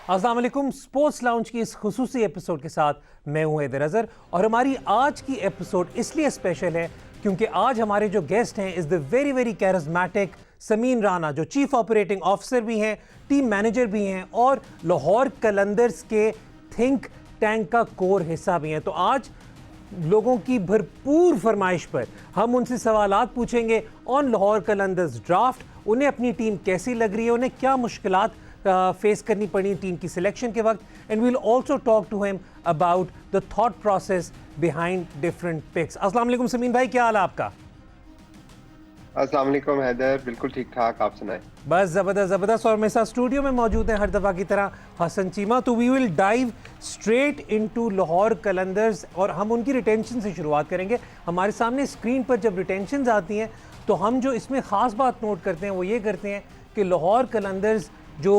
अस्सलाम वालेकुम। Sports lounge की इस खुसूसी एपिसोड के साथ मैं हूं हैदर अजहर और हमारी आज की एपिसोड इसलिए स्पेशल है क्योंकि आज हमारे जो गेस्ट हैं is the very very charismatic Sameen Rana, जो चीफ ऑपरेटिंग ऑफिसर भी हैं, टीम मैनेजर भी हैं और लाहौर कलंदर्स के थिंक टैंक का कोर हिस्सा भी हैं। तो आज लोगों की भरपूर फरमाइश पर हम उनसे सवालात पूछेंगे ऑन लाहौर कलंदर्स ड्राफ्ट, उन्हें अपनी टीम कैसी लग रही है, उन्हें क्या मुश्किलात फेस करनी पड़ी टीम की सिलेक्शन के वक्त, and we will also talk to him about the thought process behind different picks. अस्सलाम वालेकुम समीन भाई, क्या हाल है आपका? अस्सलाम वालेकुम हैदर, बिल्कुल ठीक ठाक, आप सुनाएं। बस ज़बरदस्त ज़बरदस्त। और मेरे साथ स्टूडियो में मौजूद हैं हर दफ़ा की तरह हसन चीमा। तो we will dive straight into Lahore Qalandars और हम उनकी रिटेंशन से शुरुआत करेंगे। हमारे सामने स्क्रीन पर जब रिटेंशन आती हैं तो हम जो इसमें ख़ास बात नोट करते हैं वो ये करते हैं कि लाहौर कलंदर्स जो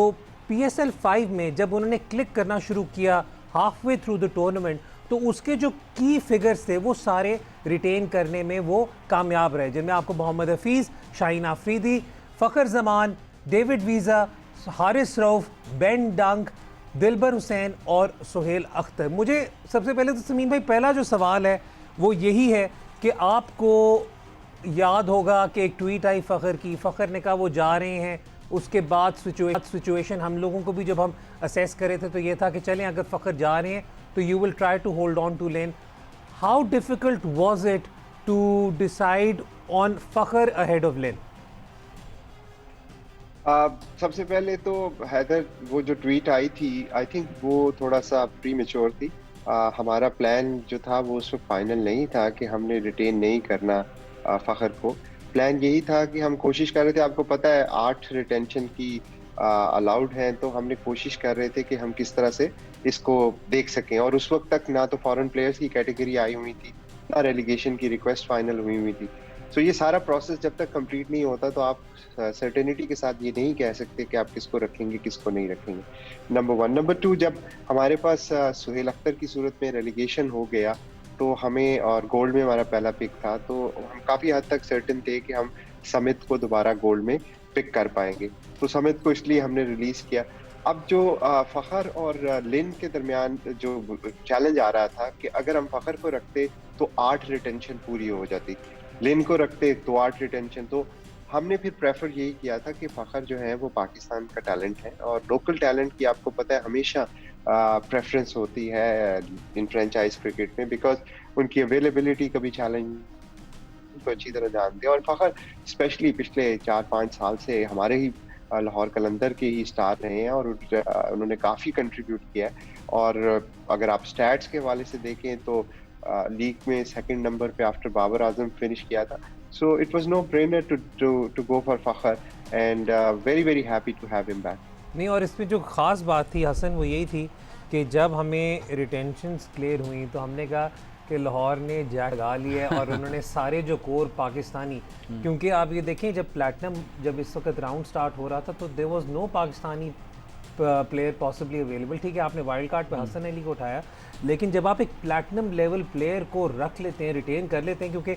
PSL 5 में जब उन्होंने क्लिक करना शुरू किया half way through the tournament, तो उसके जो की फिगर्स थे वो सारे रिटेन करने में वो कामयाब रहे, जिनमें आपको Mohammad Hafeez, Shaheen Afridi, Fakhar Zaman, David Wiese, Haris Rauf, Ben Dunk, Dilbar Hussain और सुहेल अख्तर। मुझे सबसे पहले तो समीन भाई पहला जो सवाल है वो यही है कि आपको याद होगा कि एक ट्वीट आई फ़खर की, फ़खर ने कहा वो जा रहे हैं। उसके बाद सिचुएशन हम लोगों को भी जब हम असेस करे थे तो ये था कि चलें अगर फ़खर जा रहे हैं तो you will try to hold on to Lynn. How difficult was it to decide on Fakhar ahead of Lynn? सबसे पहले तो हैदर, वो जो ट्वीट आई थी आई थिंक वो थोड़ा सा प्री मेच्योर थी। हमारा प्लान जो था वो उस वक्त फाइनल नहीं था कि हमने रिटेन नहीं करना फ़खर को। प्लान यही था कि हम कोशिश कर रहे थे, आपको पता है 8 रिटेंशन की अलाउड हैं, तो हमने कोशिश कर रहे थे कि हम किस तरह से इसको देख सकें। और उस वक्त तक ना तो फॉरेन प्लेयर्स की कैटेगरी आई हुई थी, ना रेलीगेशन की रिक्वेस्ट फाइनल हुई थी। सो ये सारा प्रोसेस जब तक कंप्लीट नहीं होता तो आप सर्टेनिटी के साथ ये नहीं कह सकते कि आप किसको रखेंगे किसको नहीं रखेंगे। नंबर 1। नंबर 2, जब हमारे पास सुहेल अख्तर की सूरत में रेलीगेशन हो गया तो हमें, और गोल्ड में हमारा पहला पिक था, तो हम काफ़ी हद तक सर्टेन थे कि हम समित को दोबारा गोल्ड में पिक कर पाएंगे। तो समित को इसलिए हमने रिलीज़ किया। अब जो फ़खर और लिन के दरमियान जो चैलेंज आ रहा था कि अगर हम फ़खर को रखते तो 8 रिटेंशन पूरी हो जाती, लिन को रखते तो 8 रिटेंशन। तो हमने फिर प्रेफर यही किया था कि फ़खर जो है वो पाकिस्तान का टैलेंट है, और लोकल टैलेंट की आपको पता है हमेशा प्रेफरेंस होती है इन फ्रेंचाइज क्रिकेट में, बिकॉज उनकी अवेलेबिलिटी कभी चैलेंज तो अच्छी तरह जानते हैं। और फ़खर स्पेशली पिछले 4-5 साल से हमारे ही लाहौर कलंदर के ही स्टार रहे हैं और उन्होंने काफ़ी कंट्रीब्यूट किया है। और अगर आप स्टैट्स के हवाले से देखें तो लीग में सेकंड नंबर पे आफ्टर बाबर आजम फिनिश किया था। So it was no brainer to go for Fakhar, and very very happy to have him back. नहीं, और इसमें जो ख़ास बात थी हसन वो यही थी कि जब हमें रिटेंशंस क्लियर हुई तो हमने कहा कि लाहौर ने जगा लिया है और उन्होंने सारे जो कोर पाकिस्तानी, क्योंकि आप ये देखें जब प्लैटिनम जब इस वक्त राउंड स्टार्ट हो रहा था तो there was no Pakistani player possibly available. ठीक है, आपने वाइल्ड कार्ड पे हसन अली को उठाया, लेकिन जब आप एक प्लैटिनम लेवल प्लेयर को रख लेते हैं, रिटेन कर लेते हैं, क्योंकि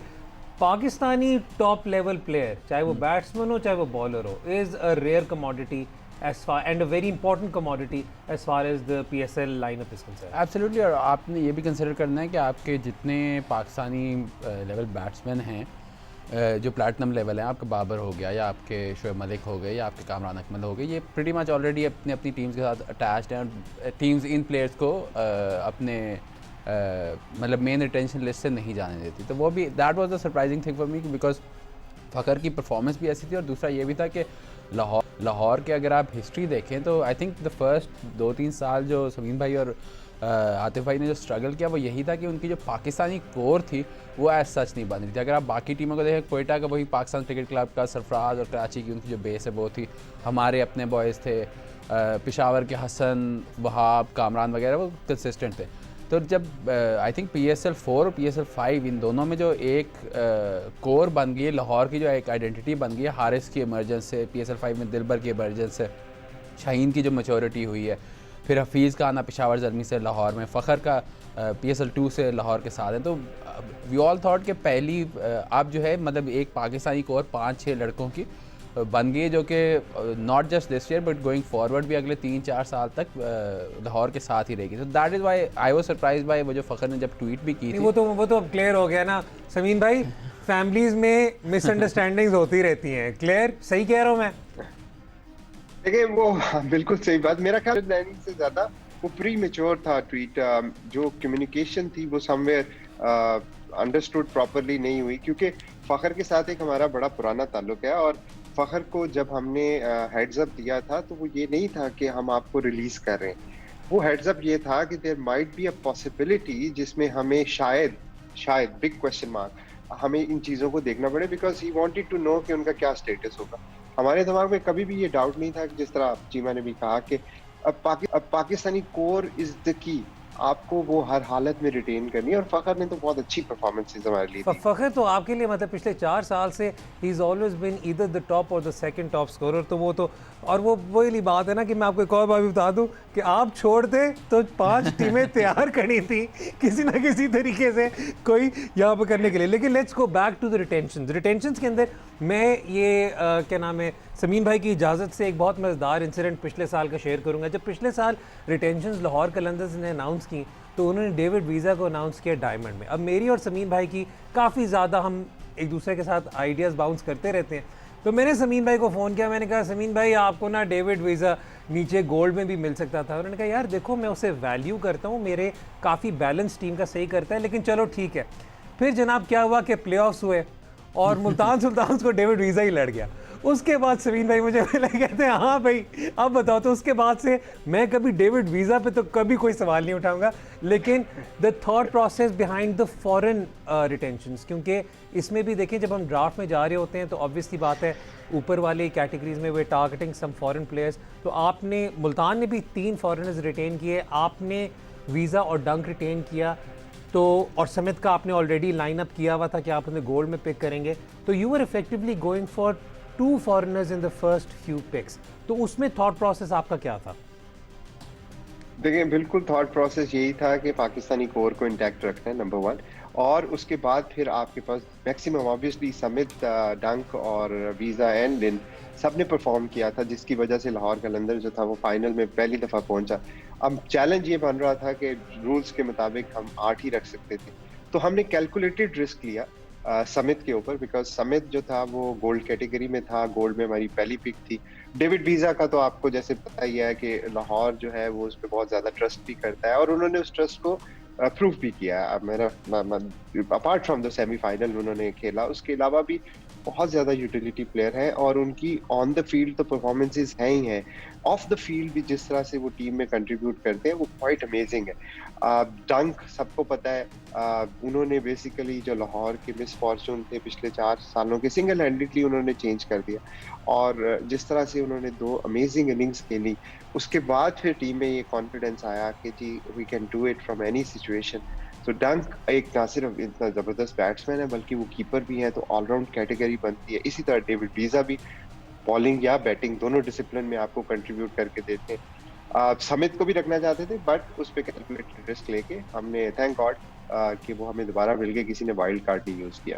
पाकिस्तानी टॉप लेवल प्लेयर चाहे वो बैट्समैन हो चाहे वो बॉलर हो is a rare commodity as far and a very important commodity as far as the PSL lineup is concerned. Absolutely। और आपने ये भी कंसिडर करना है कि आपके जितने पाकिस्तानी लेवल बैट्समैन हैं जो प्लैटिनम लेवल हैं, आपका बाबर हो गया या आपके शोएब मलिक हो गए या आपके कामरान अकमल हो गए, ये प्रीटी मच ऑलरेडी अपनी अपनी टीम्स के साथ अटैच्ड हैं और टीम्स इन प्लेयर्स को अपने मतलब मेन रिटेंशन लिस्ट से नहीं जाने देती। तो वो भी that was the surprising thing for me, because Fakhar की परफॉर्मेंस भी ऐसी थी। और दूसरा ये भी था कि लाहौर के अगर आप हिस्ट्री देखें तो आई थिंक द फर्स्ट 2-3 साल जो समीन भाई और आतिफ भाई ने जो स्ट्रगल किया वो यही था कि उनकी जो पाकिस्तानी कोर थी वो एज सच नहीं बन रही थी। अगर आप बाकी टीमों को देखें, कोयटा का वही पाकिस्तान क्रिकेट क्लब का सरफराज और कराची की उनकी जो बेस है वो थी, हमारे अपने बॉयज़ थे, पेशावर के हसन, वहाब, कामरान वगैरह वो कंसिस्टेंट थे। तो जब आई थिंक PSL 4 और PSL 5 इन दोनों में जो एक कोर बन गई है, लाहौर की जो एक आइडेंटिटी बन गई है, हारिस की इमरजेंस से, PSL 5 में दिलबर की इमरजेंस से, शाहीन की जो मैच्योरिटी हुई है, फिर हफीज़ का आना पेशावर ज़र्मी से लाहौर में, फ़खर का PSL 2 से लाहौर के साथ है। तो वी ऑल थॉट कि पहली अब जो है मतलब एक पाकिस्तानी कोर 5-6 लड़कों की बन गई जो कि not just this year but going forward भी अगले 3-4 साल तक लाहौर के साथ ही रहेगी। तो that is why I was surprise by वो जो फ़खर ने जब ट्वीट भी की थी। वो तो अब क्लियर हो गया ना समीन भाई, फैमिलीज में मिसअंडरस्टैंडिंग्स होती रहती हैं। क्लियर, सही कह रहा हूँ मैं? देखिए वो बिल्कुल सही बात, मेरा ख्याल प्लानिंग से ज्यादा वो प्री मेच्योर था ट्वीट। जो कम्युनिकेशन थी वो समवेयर अंडरस्टूड प्रॉपरली नहीं हुई, क्योंकि फखर के साथ एक हमारा बड़ा पुराना ताल्लुक है और फखर को जब हमने हेड्स अप दिया था तो वो ये नहीं था कि हम आपको रिलीज कर रहे हैं। वो हेड्स अप ये था कि there might be a possibility जिसमें हमें शायद बिग क्वेश्चन मार्क हमें इन चीज़ों को देखना पड़े, because he wanted to know कि उनका क्या स्टेटस होगा। हमारे दिमाग में कभी भी ये डाउट नहीं था कि जिस तरह चीमा ने भी कहा कि अब Pakistani core is the key, आपको वो हर हालत में रिटेन करनी है। और फखर ने तो बहुत अच्छी परफॉर्मेंसेस हमारे लिए दी। फखर तो आपके लिए मतलब पिछले 4 साल से he is always been either the top और द सेकंड टॉप स्कोरर। तो वो तो और वो वही बात है ना कि मैं आपको एक और बात भी बता दूं कि आप छोड़ दे तो 5 टीमें तैयार खड़ी थी किसी ना किसी तरीके से कोई यहाँ पर करने के लिए। लेकिन let's go back to the retentions के अंदर मैं ये क्या नाम है समीन भाई की इजाज़त से एक बहुत मज़ेदार इंसिडेंट पिछले साल का शेयर करूँगा। जब पिछले साल रिटेंशंस लाहौर कलंदर्स ने अनाउंस की तो उन्होंने डेविड वीज़ा को अनाउंस किया डायमंड में। अब मेरी और समीन भाई की काफ़ी ज़्यादा हम एक दूसरे के साथ आइडियाज़ बाउंस करते रहते हैं। तो मैंने समीन भाई को फ़ोन किया, मैंने कहा समीन भाई आपको ना डेविड वीज़ा नीचे गोल्ड में भी मिल सकता था। उन्होंने कहा यार देखो मैं उसे वैल्यू करता हूँ, मेरे काफ़ी बैलेंस टीम का सही करता है, लेकिन चलो ठीक है। फिर जनाब क्या हुआ कि प्लेऑफ्स हुए और मुल्तान सुल्तान्स को डेविड वीज़ा ही लड़ गया। उसके बाद समीन भाई मुझे कहते हैं हाँ भाई अब बताओ। तो उसके बाद से मैं कभी डेविड वीज़ा पे तो कभी कोई सवाल नहीं उठाऊंगा, लेकिन the thought process behind the foreign retentions, क्योंकि इसमें भी देखें जब हम ड्राफ्ट में जा रहे होते हैं तो ऑब्वियसली बात है ऊपर वाली कैटेगरीज में वे टारगेटिंग सम फॉरेन प्लेयर्स। तो आपने मुल्तान ने भी 3 फॉरेनर्स रिटेन किए, आपने वीज़ा और डंक रिटेन किया, तो और समित का आपने ऑलरेडी लाइन अप किया हुआ था कि आप उन्हें गोल्ड में पिक करेंगे। तो you are effectively going for 2 foreigners in the first few picks. तो उसमें थॉट प्रोसेस आपका क्या था? देखिए बिल्कुल थॉट प्रोसेस यही था कि पाकिस्तानी कोर को इंटैक्ट रखना है नंबर 1, और उसके बाद फिर आपके पास मैक्सिमम ऑब्वियसली समित, डंक और वीज़ा एंड लिन सब ने परफॉर्म किया था, जिसकी वजह से लाहौर कलंदर जो था वो फाइनल में पहली दफ़ा पहुंचा। अब चैलेंज ये बन रहा था कि रूल्स के मुताबिक हम 8 ही रख सकते थे, तो हमने कैलकुलेटेड रिस्क लिया समित के ऊपर, बिकॉज समित जो था वो गोल्ड कैटेगरी में था, गोल्ड में हमारी पहली पिक थी। डेविड वीज़ा का तो आपको जैसे पता ही है कि लाहौर जो है वो उस पर बहुत ज़्यादा ट्रस्ट भी करता है और उन्होंने उस ट्रस्ट को प्रूव भी किया। अब मेरा अपार्ट फ्रॉम द सेमीफाइनल उन्होंने खेला, उसके अलावा भी बहुत ज़्यादा यूटिलिटी प्लेयर है और उनकी ऑन द फील्ड तो परफॉर्मेंसेज हैं ही हैं, ऑफ द फील्ड भी जिस तरह से वो टीम में कंट्रीब्यूट करते हैं वो क्वाइट अमेजिंग है। डंक सबको पता है, उन्होंने बेसिकली जो लाहौर के मिस फॉर्चून थे पिछले 4 सालों के सिंगल हैंडेडली उन्होंने चेंज कर दिया, और जिस तरह से उन्होंने 2 अमेजिंग इनिंग्स खेली उसके बाद फिर टीम में ये कॉन्फिडेंस आया कि जी we can do it from any situation. तो डंक एक ना सिर्फ इतना ज़बरदस्त बैट्समैन है बल्कि वो कीपर भी है, तो ऑलराउंड कैटेगरी बनती है। इसी तरह डेविड वीज़ा भी बॉलिंग या बैटिंग दोनों डिसिप्लिन में आपको कंट्रीब्यूट करके देते हैं। समित को भी रखना चाहते थे बट उस पर कैलकुलेटेड रिस्क लेके हमने थैंक गॉड कि वो हमें दोबारा मिल गए, किसी ने वाइल्ड कार्ड नहीं यूज़ किया।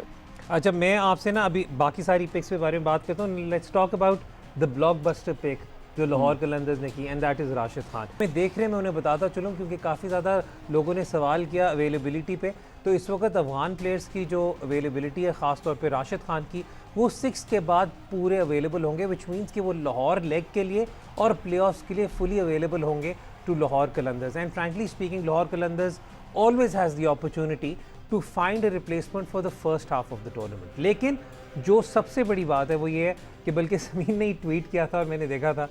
अच्छा मैं आपसे ना अभी बाकी सारी पिक्स के बारे में बात करता हूँ। Let's talk about the blockbuster pick जो लाहौर कलंदर्स ने की, and that is Rashid Khan. मैं देख रहे मैं उन्हें बताता चलूँ क्योंकि काफ़ी ज़्यादा लोगों ने सवाल किया अवेलेबिलिटी पे। तो इस वक्त अफगान प्लेयर्स की जो अवेलेबिलिटी है ख़ास तौर पे राशिद खान की, वो 6 के बाद पूरे अवेलेबल होंगे, विच मीन्स कि वो लाहौर लेग के लिए और प्लेऑफ्स के लिए फुली अवेलेबल होंगे to Lahore Qalandars. And frankly speaking Lahore Qalandars always has the opportunity to find a replacement for the first half of the tournament। लेकिन जो सबसे बड़ी बात है वो ये है कि बल्कि समीन ने ही ट्वीट किया था और मैंने देखा था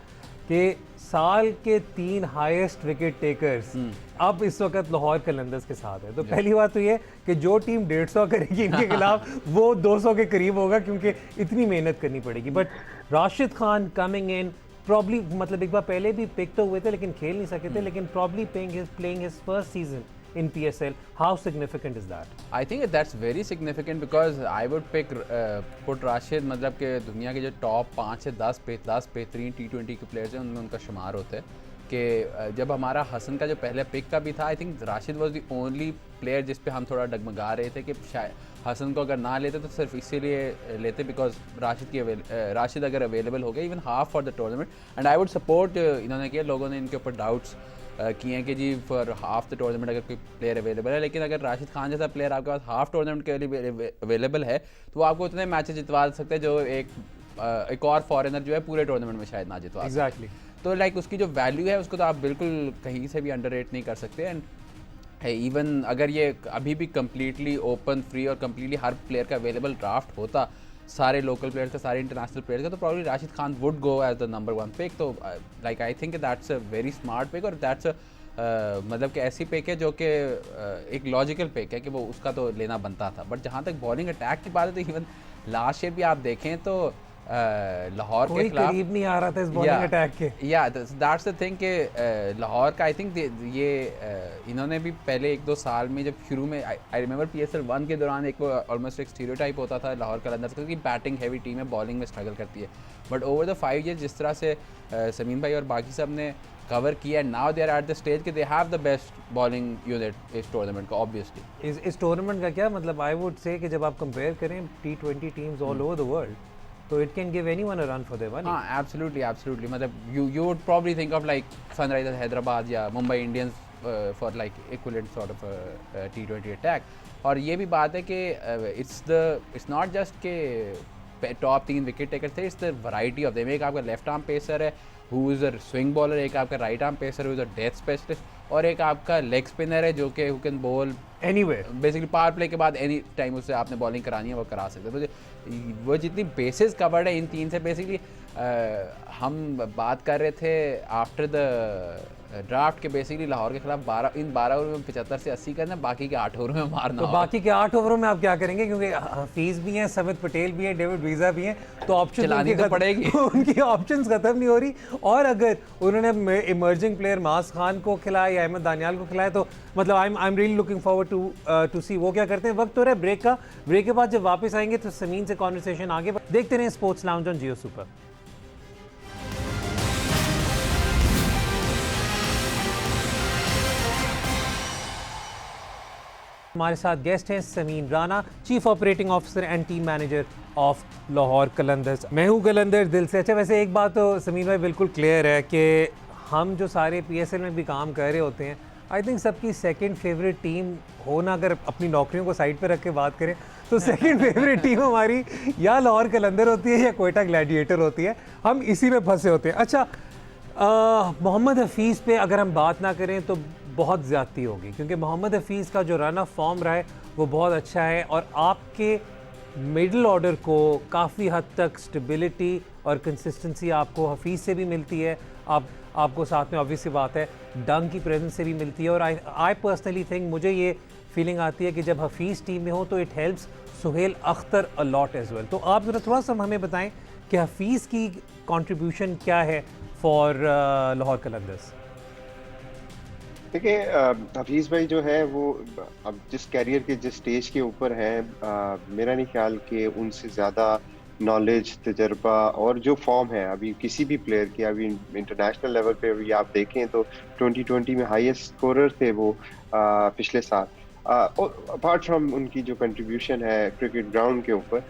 कि साल के 3 हाईएस्ट विकेट टेकर्स अब इस वक्त लाहौर कलंदर्स के साथ है। तो पहली बात तो ये कि जो टीम 150 करेगी इनके खिलाफ वो 200 के करीब होगा क्योंकि इतनी मेहनत करनी पड़ेगी। But Rashid Khan coming in probably, मतलब एक बार पहले भी पिक तो हुए थे लेकिन खेल नहीं सके थे, लेकिन probably playing his first season in PSL, how significant is that? I think that's very significant because I would put Rashid, मतलब कि दुनिया के जो टॉप 5 से 10 बेहतरीन T20 के प्लेयर्स हैं उनमें उनका शुमार होता है कि जब हमारा हसन का जो पहले पिक का भी था, I think Rashid was the only player जिस पे हम थोड़ा डगमगा रहे थे कि शायद हसन को अगर ना लेते तो सिर्फ इसीलिए लेते बिकॉज राशिद अगर अवेलेबल हो गया even half for the tournament, and I would support, इन्होंने किया, लोगों ने इनके ऊपर डाउट्स किए हैं कि जी फॉर हाफ द टूर्नामेंट अगर कोई प्लेयर अवेलेबल है, लेकिन अगर राशिद खान जैसा प्लेयर आपके पास हाफ टूर्नामेंट के लिए अवेलेबल है तो वो आपको उतने मैचेस जितवा सकते हैं जो एक और फॉरेनर जो है पूरे टूर्नामेंट में शायद ना जितवा। एग्जैक्टली। तो लाइक उसकी जो वैल्यू है उसको तो आप बिल्कुल कहीं से भी अंडररेट नहीं कर सकते। एंड इवन अगर ये अभी भी कम्प्लीटली ओपन फ्री और कम्प्लीटली हर प्लेयर का अवेलेबल ड्राफ्ट होता सारे लोकल प्लेयर्स का, सारे इंटरनेशनल प्लेयर्स का, तो probably Rashid Khan would go as the number 1 pick. तो like I think that's a very smart pick, और दैट्स मतलब कि ऐसी पिक है जो कि एक लॉजिकल पिक है कि वो उसका तो लेना बनता था। बट जहाँ तक बॉलिंग अटैक की बात है तो इवन लास्ट ईयर भी आप देखें तो लाहौर के खिलाफ करीब नहीं आ रहा था इस बॉलिंग अटैक के। या दैट्स द थिंग कि लाहौर का आई थिंक ये इन्होंने भी पहले 1-2 साल में जब शुरू में आई रिमेंबर PSL 1 के दौरान एक ऑलमोस्ट एक स्टीरियोटाइप होता था लाहौर कलंदर्स का कि बैटिंग हैवी टीम है, बॉलिंग में स्ट्रगल करती है। बट ओवर द 5 ईयर्स जिस तरह से समीन भाई और बाकी सब ने कवर किया, now they are at the stage कि they have the best bowling unit इस टूर्नामेंट का ऑब्वियसली। इस टूर्नामेंट का क्या मतलब, आई वुड से कि जब आप कंपेयर करें T20 teams all over the world तो it can give anyone a run for their money. हाँ एब्सोल्युटली मतलब you would probably think of like Sunrisers Hyderabad या Mumbai Indians for like equivalent sort of T20 attack. और ये भी बात है कि इट्स नॉट जस्ट के टॉप 3 विकेट टेकर थे, it's the variety of them. एक आपका लेफ्ट आर्म पेसर है who is a swing bowler, एक आपका right arm pacer who is a death specialist, और एक आपका लेग स्पिनर है जो कि who can ball anywhere. Basically power play के बाद एनी टाइम उससे आपने बॉलिंग करानी है वो करा सकते हैं। तो वो जितनी बेसिस कवर्ड है इन 3 से बेसिकली हम बात कर रहे थे आफ्टर द ड्राफ्ट के बेसिकली लाहौर के खिलाफ 12 ओवर में 75 से 80 करना, बाकी के 8 ओवर में मारना। तो बाकी के 8 ओवरों में आप क्या करेंगे, क्योंकि हफीज भी हैं, समित पटेल भी हैं, डेविड वीज़ा भी हैं, तो ऑप्शन चलानी तो पड़ेगी। उनकी ऑप्शंस खत्म नहीं हो रही। और अगर उन्होंने इमर्जिंग प्लेयर मास खान को खिलाया या अहमद दानियाल को खिलाया तो मतलब I am really looking forward to see वो क्या करते हैं। वक्त हो रहा है ब्रेक का, ब्रेक के बाद जब वापस आएंगे तो समीन से कॉन्वर्सेशन आगे देखते रहे sports lounge on Jio super. हमारे साथ गेस्ट हैं Sameen Rana, chief operating officer and team manager of Lahore Qalandars. मैं हूँ कलंदर दिल से। अच्छा, वैसे एक बात तो समीन भाई बिल्कुल क्लियर है कि हम जो सारे PSL में भी काम कर रहे होते हैं, आई थिंक सबकी सेकंड फेवरेट टीम हो ना, अगर अपनी नौकरियों को साइड पे रख के बात करें तो सेकंड फेवरेट टीम हमारी या लाहौर कलंदर होती है या कोयटा ग्लैडिएटर होती है। हम इसी में फंसे होते हैं। अच्छा, मोहम्मद हफीज़ पे अगर हम बात ना करें तो बहुत ज़्यादती होगी, क्योंकि मोहम्मद हफीज़ का जो रन ऑफ फॉर्म रहा है वो बहुत अच्छा है और आपके मिडल ऑर्डर को काफ़ी हद तक स्टेबिलिटी और कंसिस्टेंसी आपको हफीज़ से भी मिलती है, आपको साथ में ऑब्वियस सी बात है डंग की प्रेजेंस से भी मिलती है। और आई पर्सनली थिंक, मुझे ये फीलिंग आती है कि जब हफीज़ टीम में हो तो it helps Sohail Akhtar a lot as well. तो आप ज़रा थोड़ा सा हमें बताएं कि हफीज़ की कंट्रीब्यूशन क्या है फॉर लाहौर कलंदर्स। देखिए, हफीज़ भाई जो है वो अब जिस कैरियर के जिस स्टेज के ऊपर हैं, मेरा नहीं ख्याल कि उनसे ज़्यादा नॉलेज, तजर्बा और जो फॉर्म है अभी किसी भी प्लेयर की, अभी इंटरनेशनल लेवल पे अभी आप देखें तो 2020 में हाईएस्ट स्कोरर थे वो पिछले साल। अपार्ट फ्रॉम उनकी जो कंट्रीब्यूशन है क्रिकेट ग्राउंड के ऊपर,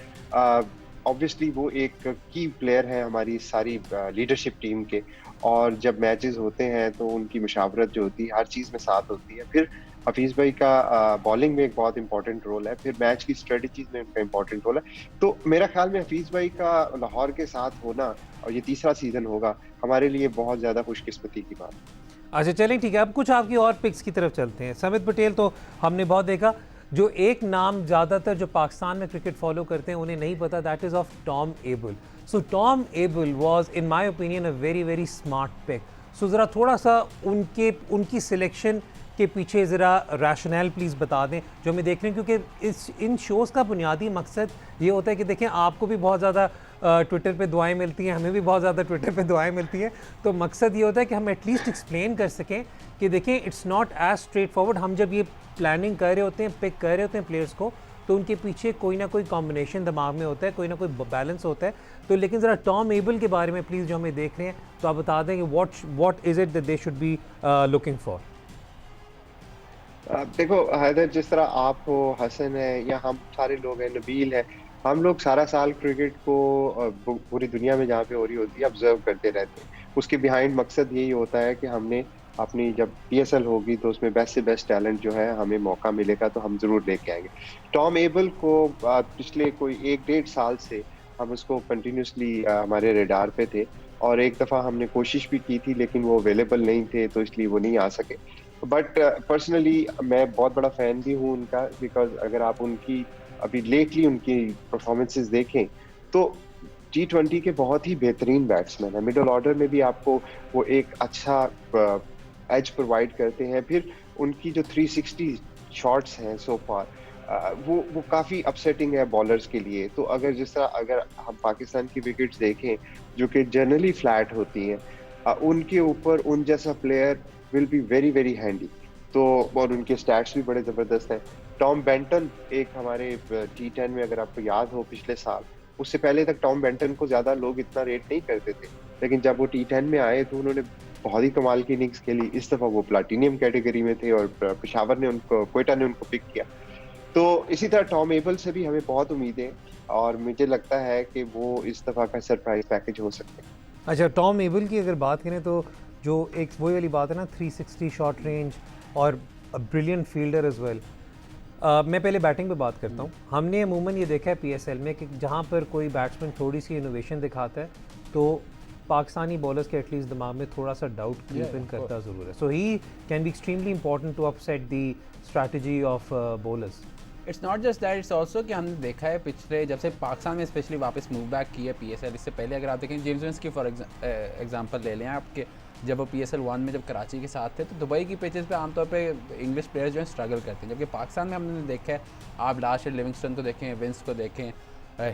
ऑब्वियसली वो एक की प्लेयर है हमारी सारी लीडरशिप टीम के, और जब मैचेस होते हैं तो उनकी मुशावरत जो होती है हर चीज़ में साथ होती है। फिर हफीज़ भाई का बॉलिंग में एक बहुत इंपॉर्टेंट रोल है, फिर मैच की स्ट्रेटजीज में उनका इंपॉर्टेंट रोल है। तो मेरा ख्याल में हफीज़ भाई का लाहौर के साथ होना, और ये तीसरा सीज़न होगा, हमारे लिए बहुत ज़्यादा खुशकिस्मती की बात है। अच्छा चलें, ठीक है, अब कुछ आपकी और पिक्स की तरफ चलते हैं। समित पटेल तो हमने बहुत देखा, जो एक नाम ज़्यादातर जो पाकिस्तान में क्रिकेट फॉलो करते हैं उन्हें नहीं पता, that is of Tom Abell. So Tom Abell was in my opinion a very very smart pick. So ज़रा थोड़ा सा उनकी सिलेक्शन के पीछे ज़रा रैशनल प्लीज़ बता दें जो हमें देख रहे हैं, क्योंकि इन शोज़ का बुनियादी मकसद ये होता है कि देखें आपको भी बहुत ज़्यादा ट्विटर पे दुआएं मिलती हैं, हमें भी बहुत ज़्यादा ट्विटर पे दुआएं मिलती हैं, तो मकसद ये होता है कि हम एटलीस्ट एक्सप्लेन कर सकें कि देखें it's not as straightforward. हम जब ये प्लानिंग कर रहे होते हैं, पिक कर रहे होते हैं प्लेयर्स को, तो उनके पीछे कोई ना कोई कॉम्बिनेशन दिमाग में होता है, कोई ना कोई बैलेंस होता है। तो लेकिन ज़रा टॉम एबल के बारे में प्लीज़ जो हमें देख रहे हैं तो आप बता दें कि what is it that they should be looking for. देखो हैदर, जिस तरह आप हो, हसन है, या हम सारे लोग हैं, नबील है, हम लोग सारा साल क्रिकेट को पूरी दुनिया में जहाँ पे हो रही होती है ऑब्जर्व करते रहते हैं। उसके बिहाइंड मकसद यही होता है कि हमने अपनी जब पीएसएल होगी तो उसमें बेस्ट से बेस्ट टैलेंट जो है हमें मौका मिलेगा तो हम जरूर लेके आएंगे। टॉम एबल को पिछले कोई 1-1.5 साल से हम उसको कंटिन्यूसली हमारे रेडार पे थे, और एक दफ़ा हमने कोशिश भी की थी लेकिन वो अवेलेबल नहीं थे तो इसलिए वो नहीं आ सके। बट पर्सनली मैं बहुत बड़ा फैन भी हूँ उनका, बिकॉज अगर आप उनकी अभी लेटली उनकी परफॉर्मेंसेस देखें तो T20 के बहुत ही बेहतरीन बैट्समैन है। मिडिल ऑर्डर में भी आपको वो एक अच्छा एज प्रोवाइड करते हैं। फिर उनकी जो 360 शॉट्स हैं सो फार, वो काफ़ी अपसेटिंग है बॉलर्स के लिए। तो अगर जिस तरह अगर हम पाकिस्तान की विकेट्स देखें जो कि जनरली फ्लैट होती हैं, उनके ऊपर उन जैसा player will be very very handy. तो और उनके स्टैट्स भी बड़े ज़बरदस्त हैं। टॉम बेंटन एक हमारे T10 में, अगर आपको याद हो पिछले साल, उससे पहले तक टॉम बेंटन को ज़्यादा लोग इतना रेट नहीं करते थे, लेकिन जब वो T10 में आए तो उन्होंने बहुत ही कमाल की इनिंग्स खेली। इस दफ़ा वो प्लाटिनियम कैटेगरी में थे और पेशावर ने उनको, क्वेटा ने उनको पिक किया। तो इसी तरह टॉम एबल से भी हमें बहुत उम्मीदें, और मुझे लगता है कि वो इस दफ़ा का सरप्राइज पैकेज हो सकते हैं। अच्छा, टॉम एबल की अगर बात करें तो जो एक वही वाली बात है ना, 360 शॉट रेंज और ब्रिलियंट फील्डर एज वेल। मैं पहले बैटिंग पे बात करता हूँ। हमने अमूमन ये देखा है पीएसएल में कि जहाँ पर कोई बैट्समैन थोड़ी सी इनोवेशन दिखाता है तो पाकिस्तानी बॉलर्स के एटलीस्ट दिमाग में थोड़ा सा डाउट क्रीप इन करता ज़रूर है। So he can be extremely important to upset the strategy of bowlers. It's not just that, it's also कि हमने देखा है पिछले, जब से पाकिस्तान में स्पेशली वापस मूव बैक की है पीएसएल, इससे पहले अगर आप देखें जेम्स विंस की फॉर एग्जांपल ले लें आपके, जब वो पीएसएल 1 में जब कराची के साथ थे तो दुबई की पिचेस पे आमतौर पे इंग्लिश प्लेयर्स जो हैं स्ट्रगल करते हैं, जबकि पाकिस्तान में हमने देखा है, आप लास्ट ईयर लिविंगस्टन को देखें, विंस को देखें,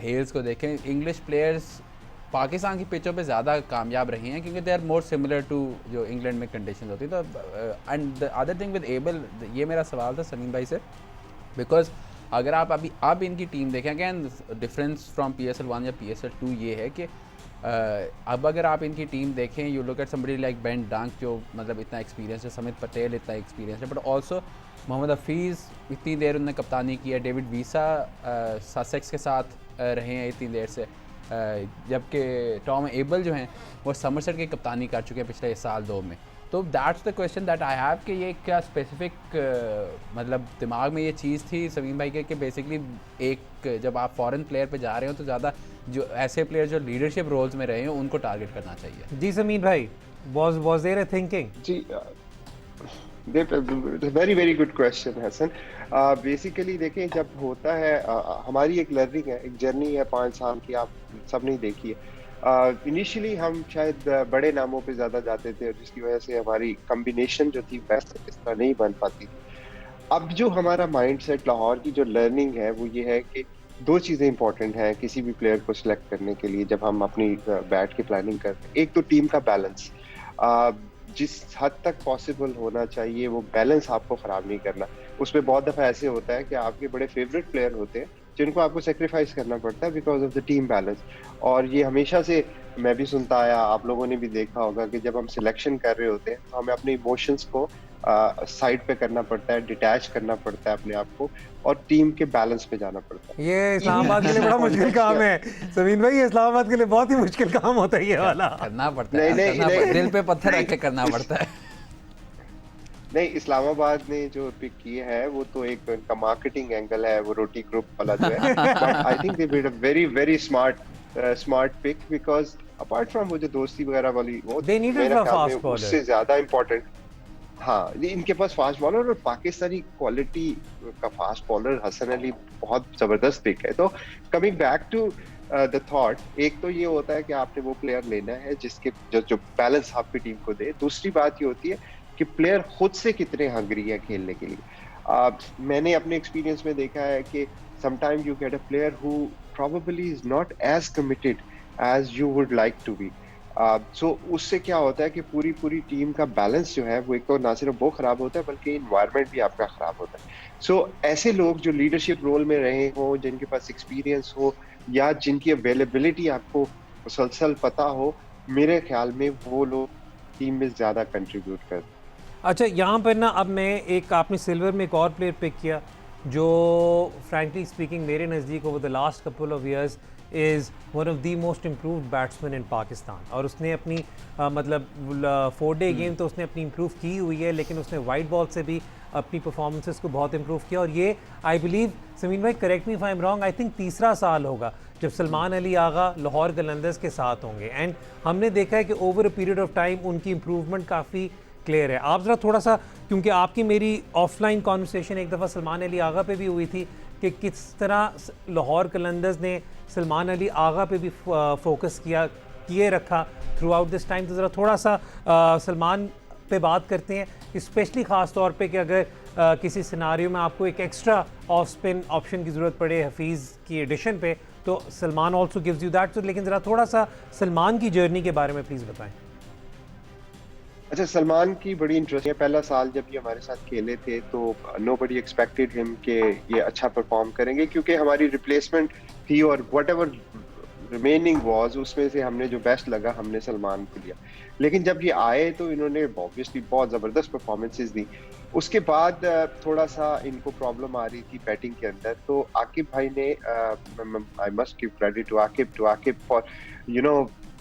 हेल्स को देखें, इंग्लिश प्लेयर्स पाकिस्तान की पिचों पे ज़्यादा कामयाब रहे हैं क्योंकि they are more similar to जो इंग्लैंड में कंडीशन होती है। तो and the other thing with able, ये मेरा सवाल था समीम भाई से, बिकॉज अगर आप अभी अब इनकी टीम देखें, अगैन डिफरेंस फ्रॉम पीएसएल 1 या पीएसएल 2 ये है कि अब अगर आप इनकी टीम देखें, you look at somebody like Ben डंक जो मतलब इतना एक्सपीरियंस है, समित पटेल इतना एक्सपीरियंस है, बट ऑल्सो मोहम्मद हफीज़ इतनी देर उन्होंने कप्तानी की है, डेविड वीसा ससेक्स के साथ रहे हैं इतनी देर से, जबकि टॉम एबल जो हैं वो समरसेट की कप्तानी कर चुके हैं पिछले साल 2 में। तो that's the question that I have कि ये क्या स्पेसिफिक मतलब दिमाग में ये चीज़ थी समीम भाई के कि बेसिकली एक जब आप फॉरेन प्लेयर पे जा रहे हो तो ज़्यादा जो ऐसे प्लेयर जो लीडरशिप रोल्स में रहे हो उनको टारगेट करना चाहिए। जी समीर भाई, was there a thinking? जी, very very good question Hasan. Basically देखें, जब होता है हमारी एक लर्निंग है, एक जर्नी है 5 साल की, आप सब नहीं देखी है। इनिशियली हम शायद बड़े नामों पे ज़्यादा जाते थे और जिसकी वजह से हमारी कम्बिनेशन जो थी वैसे इस तरह नहीं बन पाती थी। अब जो हमारा माइंडसेट, लाहौर की जो लर्निंग है वो ये है कि 2 चीज़ें इंपॉर्टेंट हैं किसी भी प्लेयर को सिलेक्ट करने के लिए जब हम अपनी बैट की प्लानिंग करते हैं। एक तो टीम का बैलेंस, जिस हद तक पॉसिबल होना चाहिए वो बैलेंस आपको ख़राब नहीं करना। उसमें बहुत दफ़ा ऐसे होता है कि आपके बड़े फेवरेट प्लेयर होते हैं जिनको आपको सेक्रीफाइस करना पड़ता है because of the team balance. और ये हमेशा से मैं भी सुनता आया, आप लोगों ने भी देखा होगा कि जब हम सिलेक्शन कर रहे होते हैं तो हमें अपने इमोशंस को साइड पे करना पड़ता है, डिटैच करना पड़ता है अपने आप को, और टीम के बैलेंस पे जाना पड़ता है। ये इस्लामाबाद के लिए बड़ा मुश्किल काम है समीन भाई, ये इस्लामाबाद के लिए बहुत ही मुश्किल काम होता है ये वाला। करना पड़ता है, दिल पे पत्थर रख के करना पड़ता है। नहीं, इस्लामाबाद ने जो पिक की है वो तो एक उनका मार्केटिंग एंगल है, वो रोटी ग्रुप वाला जो है, but I think they made a very very smart pick, because apart from वो जो दोस्ती वगैरह वाली, वो They needed a fast bowler. उससे ज्यादा इम्पोर्टेंट, हाँ, इनके पास फास्ट बॉलर और पाकिस्तानी क्वालिटी का फास्ट बॉलर हसन अली बहुत जबरदस्त पिक है। तो coming back to the thought, एक तो ये होता है कि आपने वो प्लेयर लेना है जिसके जो बैलेंस आपकी टीम को दे। दूसरी बात ये होती है कि प्लेयर खुद से कितने हंग्री है खेलने के लिए। मैंने अपने एक्सपीरियंस में देखा है कि sometime you get a player who probably is not as committed as you would like to be. So उससे क्या होता है कि पूरी पूरी टीम का बैलेंस जो है वो एक तो ना सिर्फ वो खराब होता है बल्कि इन्वायरमेंट भी आपका खराब होता है। सो ऐसे लोग जो लीडरशिप रोल में रहे हो, जिनके पास एक्सपीरियंस हो या जिनकी अवेलेबिलिटी आपको मुसलसल पता हो, मेरे ख्याल में वो लोग टीम में ज्यादा कंट्रीब्यूट करते हैं। अच्छा, यहाँ पर ना अब मैं एक, आपने सिल्वर में एक और प्लेयर पिक किया जो फ्रैंकली स्पीकिंग मेरे नज़दीक over the last couple of years is one of the most improved batsman इन पाकिस्तान। और उसने अपनी मतलब 4 डे गेम तो उसने अपनी इम्प्रूव की हुई है, लेकिन उसने वाइट बॉल से भी अपनी परफॉर्मेंसेस को बहुत इम्प्रूव किया। और ये आई बिलीव, समीन भाई correct me if I am wrong, I think तीसरा साल होगा जब सलमान अली आगा लाहौर कलंदर्स के साथ होंगे। एंड हमने देखा है कि over a period of time उनकी इम्प्रूवमेंट काफ़ी क्लियर है। आप ज़रा थोड़ा सा, क्योंकि आपकी मेरी ऑफलाइन कॉन्वर्सेशन एक दफ़ा सलमान अली आगा पे भी हुई थी कि किस तरह लाहौर कलंदर्स ने सलमान अली आगा पे भी फोकस किए रखा थ्रू आउट दिस टाइम। तो ज़रा थोड़ा सा सलमान पे बात करते हैं, स्पेशली ख़ास तौर पे कि अगर किसी सिनारियो में आपको एक एक्स्ट्रा ऑफ स्पिन ऑप्शन की ज़रूरत पड़े हफीज़ की एडिशन पे, तो Salman also gives you that. तो लेकिन ज़रा थोड़ा सा सलमान की जर्नी के बारे में प्लीज़ बताएं। अच्छा, सलमान की बड़ी इंटरेस्टिंग है। पहला साल जब ये हमारे साथ खेले थे तो नोबडी एक्सपेक्टेड हिम कि ये अच्छा परफॉर्म करेंगे, क्योंकि हमारी रिप्लेसमेंट थी और व्हाटएवर रिमेनिंग वाज उसमें से हमने जो बेस्ट लगा हमने सलमान को लिया। लेकिन जब ये आए तो इन्होंने ऑब्वियसली बहुत ज़बरदस्त परफॉर्मेंसेस दी। उसके बाद थोड़ा सा इनको प्रॉब्लम आ रही थी बैटिंग के अंदर, तो आकिब भाई ने, I must give credit to Aqib for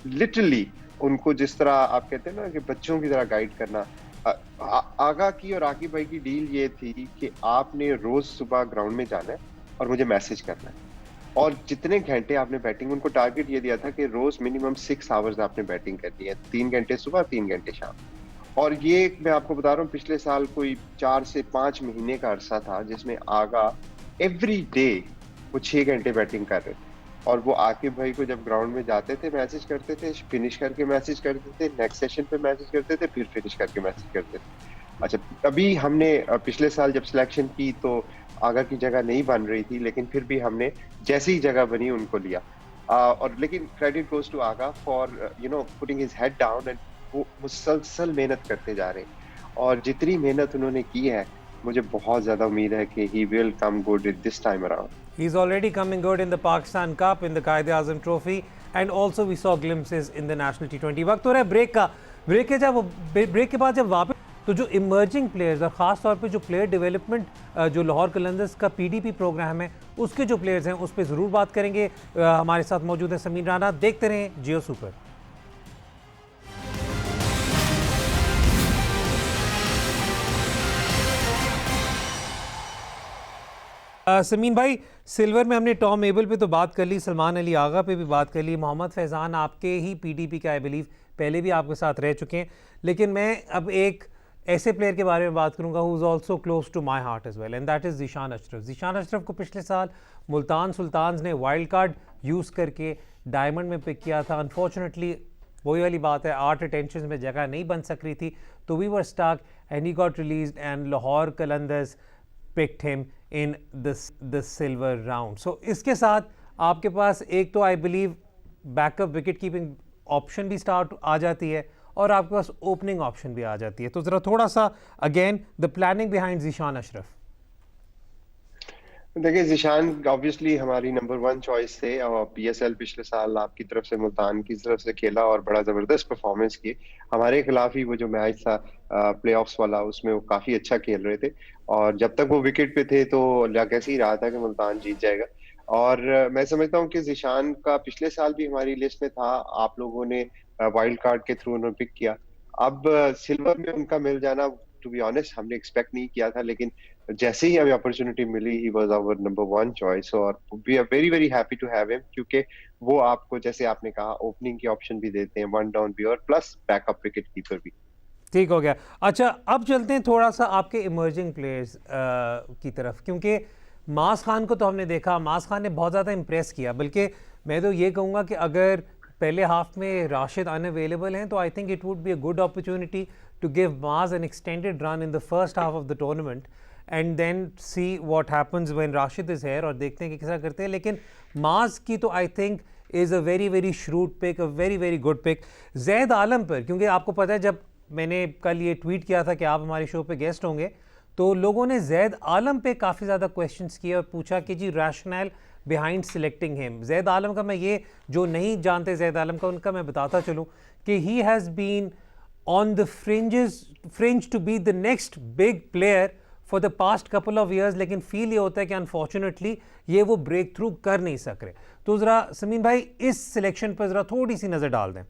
literally उनको जिस तरह आप कहते हैं ना कि बच्चों की तरह गाइड करना। आगा की और आकिब भाई की डील ये थी कि आपने रोज सुबह ग्राउंड में जाना है और मुझे मैसेज करना है, और जितने घंटे आपने बैटिंग, उनको टारगेट ये दिया था कि रोज मिनिमम 6 आवर्स आपने बैटिंग करनी है, 3 घंटे सुबह 3 घंटे शाम। और ये मैं आपको बता रहा हूँ पिछले साल कोई 4 से 5 महीने का अरसा था जिसमें आगा एवरी डे वो 6 घंटे बैटिंग कर रहे थे। और वो आकिब भाई को जब ग्राउंड में जाते थे मैसेज करते थे, फिनिश करके मैसेज करते थे, नेक्स्ट सेशन पे मैसेज करते थे, फिर फिनिश करके मैसेज करते थे। अच्छा, अभी हमने पिछले साल जब सिलेक्शन की तो आगा की जगह नहीं बन रही थी, लेकिन फिर भी हमने जैसे ही जगह बनी उनको लिया। और लेकिन credit goes to Agha for putting his head down, and वो मुसलसल मेहनत करते जा रहे हैं। और जितनी मेहनत उन्होंने की है, मुझे बहुत ज्यादा उम्मीद है कि he will come good this time around. He's already coming good in the Pakistan Cup, in the Quaid-e-Azam Trophy, and also we saw glimpses in the National T20। वक्त हो रहा है ब्रेक का। ब्रेक के बाद जब वापस, तो जो इमर्जिंग प्लेयर्स और ख़ास तौर पे जो प्लेयर डेवलपमेंट जो लाहौर कलंदर्स का PDP प्रोग्राम है उसके जो प्लेयर्स हैं उस पर ज़रूर बात करेंगे। हमारे साथ मौजूद है समीर राना। देखते रहें जियो सुपर। समीन भाई, सिल्वर में हमने टॉम एबल पे तो बात कर ली, सलमान अली आगा पे भी बात कर ली, मोहम्मद फैज़ान आपके ही PDP के आई बिलीव पहले भी आपके साथ रह चुके हैं। लेकिन मैं अब एक ऐसे प्लेयर के बारे में बात करूंगा who is also close to my heart as well, and that is Zeeshan Ashraf. Zeeshan Ashraf को पिछले साल मुल्तान सुल्तान्स ने वाइल्ड कार्ड यूज़ करके डायमंड में पिक किया था। अनफॉर्चुनेटली वही वाली बात है, 8 अटेंशन में जगह नहीं बन सक रही थी, तो we were stuck and he got released and Lahore Qalandars picked him in the silver round। So इसके साथ आपके पास एक तो I believe backup wicket keeping option भी स्टार्ट आ जाती है और आपके पास ओपनिंग ऑप्शन भी आ जाती है। तो ज़रा थोड़ा सा again the planning behind Zeeshan Ashraf. देखिए, ज़ीशान ऑब्वियसली हमारी नंबर 1 चॉइस थे, और PSL पिछले साल आपकी तरफ से मुल्तान की तरफ से खेला और बड़ा जबरदस्त परफॉर्मेंस किए। हमारे खिलाफ ही वो जो मैच था प्लेऑफ्स वाला, उसमें वो काफी अच्छा खेल रहे थे, और जब तक वो विकेट पे थे तो लग ऐसे ही रहा था कि मुल्तान जीत जाएगा। और मैं समझता हूँ कि ज़ीशान का पिछले साल भी हमारी लिस्ट में था, आप लोगों ने वाइल्ड कार्ड के थ्रू उन्होंने पिक किया। अब सिल्वर में उनका मिल जाना, टू बी ऑनेस्ट हमने एक्सपेक्ट नहीं किया था, लेकिन जैसे ही हमें अपॉर्चुनिटी मिली he was our number 1 choice, और we are very very happy to have him, क्योंकि वो आपको जैसे आपने कहा ओपनिंग की ऑप्शन भी देते हैं, 1 डाउन भी, और प्लस बैकअप विकेट कीपर भी। ठीक हो गया। अच्छा, अब चलते हैं थोड़ा सा आपके इमर्जिंग प्लेयर्स की तरफ, क्योंकि मास खान को तो हमने देखा, मास खान ने बहुत ज़्यादा इम्प्रेस किया। बल्कि मैं तो ये कहूँगा कि अगर पहले हाफ में राशिद अनअवेलेबल हैं तो I think it would be a good opportunity to give Maaz an extended run in the first half of the tournament and then see what happens when Rashid is here, और देखते हैं कि किस तरह करते हैं। लेकिन माज की तो I think is a very shrewd pick, a very good pick. Zaid Alam पर, क्योंकि आपको पता है जब मैंने कल ये ट्वीट किया था कि आप हमारे शो पे गेस्ट होंगे, तो लोगों ने जैद आलम पे काफ़ी ज़्यादा क्वेश्चंस किए और पूछा कि जी rationale behind selecting him. Zaid Alam का, मैं ये जो नहीं जानते जैद आलम का, उनका मैं बताता चलूँ कि he has been on the fringe to be the next big player for the past couple of years, लेकिन फील ये होता है कि अनफॉर्चुनेटली ये वो ब्रेक थ्रू कर नहीं सक रहे। तो ज़रा समीन भाई इस सिलेक्शन पर ज़रा थोड़ी सी नज़र डाल दें।